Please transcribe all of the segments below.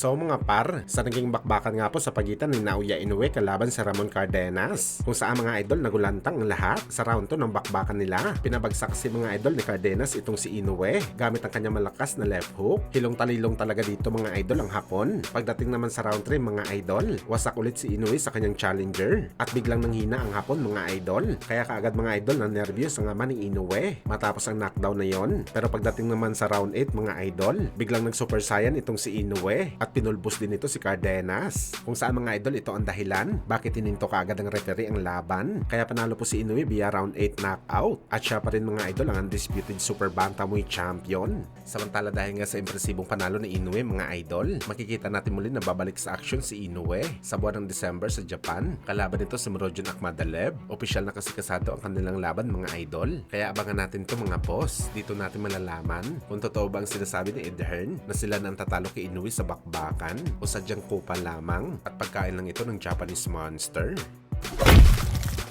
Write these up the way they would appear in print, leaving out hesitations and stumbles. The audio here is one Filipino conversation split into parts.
So mga par, sa naging bakbakan nga po sa pagitan ni Naoya Inoue kalaban sa Ramon Cardenas, kung saan mga idol nagulantang ang lahat sa round 2 ng bakbakan nila. Pinabagsak si mga idol ni Cardenas itong si Inoue gamit ang kanyang malakas na left hook. Hilong-talilong talaga dito mga idol ang hapon. Pagdating naman sa round 3 mga idol, wasak ulit si Inoue sa kanyang challenger at biglang nanghina ang hapon mga idol. Kaya kaagad mga idol na nervyos ang ama ni Inoue matapos ang knockdown na yon. Pero pagdating naman sa round 8 mga idol, biglang nag-super saiyan itong si Inoue at pinulbos din ito si Cardenas. Kung saan mga idol ito ang dahilan bakit hininto kaagad ng referee ang laban. Kaya panalo po si Inoue via round 8 knockout at siya pa rin mga idol ang undisputed super bantamweight champion. Samantala dahil nga sa impresibong panalo ni Inoue mga idol, makikita natin muli na babalik sa action si Inoue sa buwan ng December sa Japan. Kalaban nito si Murodjon Akhmadaliev. Opisyal na kasi kasado ang kanilang laban mga idol. Kaya abangan natin to mga boss. Dito natin malalaman kung totoo ba ang sinasabi ni Ed Hearn na sila na ang tatalo kay Inoue sa bakbakan o sadyang kupa lamang at pagkain lang ito ng Japanese monster.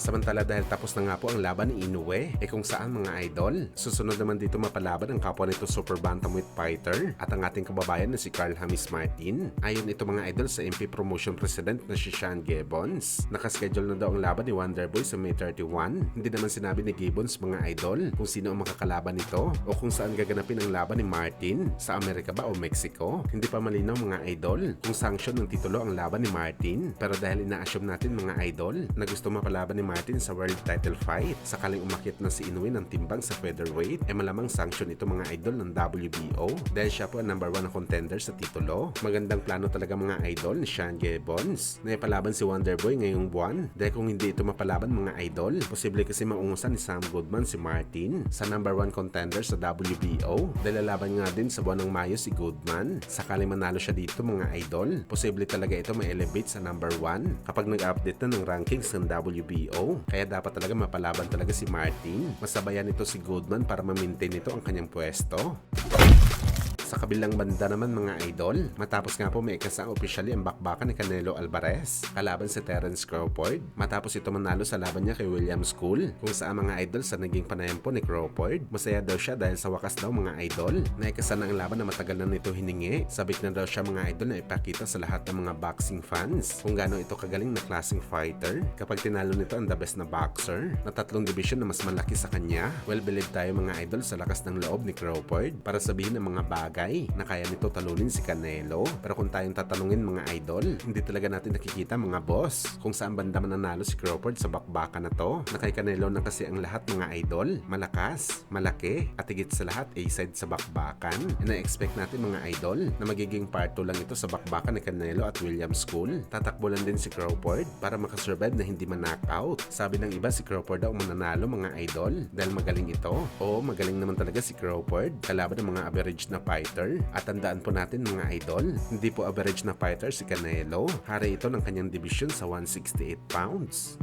Samantala dahil tapos na nga po ang laban ni Inoue, kung saan mga idol, susunod naman dito mapalaban ang kapwa nito super bantamweight fighter at ang ating kababayan na si Carl Hamis Martin. Ayon ito mga idol sa MP Promotion President na si Sean Gibbons. Nakaschedule na daw ang laban ni Wonderboy sa May 31. Hindi naman sinabi ni Gibbons mga idol kung sino ang makakalaban nito o kung saan gaganapin ang laban ni Martin, sa Amerika ba o Mexico. Hindi pa malinaw mga idol kung sanction ng titulo ang laban ni Martin, pero dahil ina-assume natin mga idol na gusto mapalaban ni Martin sa world title fight sakaling umakyat na si Inoue ng timbang sa featherweight, malamang sanction ito mga idol ng WBO dahil siya po ang number 1 na contender sa titulo. Magandang plano talaga mga idol ni Sean Gibbons na ipalaban si Wonderboy ngayong buwan dahil kung hindi ito mapalaban mga idol, posible kasi maungusan ni Sam Goodman si Martin sa number 1 contender sa WBO dahil lalaban nga din sa buwan ng Mayo si Goodman. Sakaling manalo siya dito mga idol, posible talaga ito ma-elevate sa number 1 kapag nag-update na ng rankings ng WBO. Kaya dapat talaga mapalaban talaga si Martin. Masabayan nito si Goodman para ma-maintain nito ang kanyang pwesto. Sa kabilang banda naman mga idol, matapos nga po may ikasang officially ang bakbakan ni Canelo Alvarez kalaban si Terence Crawford matapos ito manalo sa laban niya kay William School, kung saan mga idol sa naging panayam po ni Crawford, masaya daw siya dahil sa wakas daw mga idol na ikasa na ang laban na matagal na nito hiningi. Sabik na daw siya mga idol na ipakita sa lahat ng mga boxing fans kung gaano ito kagaling na klaseng fighter kapag tinalo nito ang the best na boxer na 3 division na mas malaki sa kanya. Well, believe tayo mga idol sa lakas ng loob ni Crawford para sabihin ng mga bagay na kaya nito talunin si Canelo. Pero kung tayong tatanungin mga idol, hindi talaga natin nakikita mga boss kung saan banda mananalo si Crawford sa bakbakan na to. Na kay Canelo na kasi ang lahat mga idol, malakas, malaki, at higit sa lahat A-side sa bakbakan. Na-expect natin mga idol na magiging part 2 lang ito sa bakbakan ni Canelo at William School. Tatakbo lang din si Crawford para makasurvive na hindi man-knockout. Sabi ng iba si Crawford daw mananalo mga idol dahil magaling ito. Oo, magaling naman talaga si Crawford kalaban ng mga average na fighter. At tandaan po natin mga idol, hindi po average na fighter si Canelo. Hari ito ng kanyang division sa 168 pounds.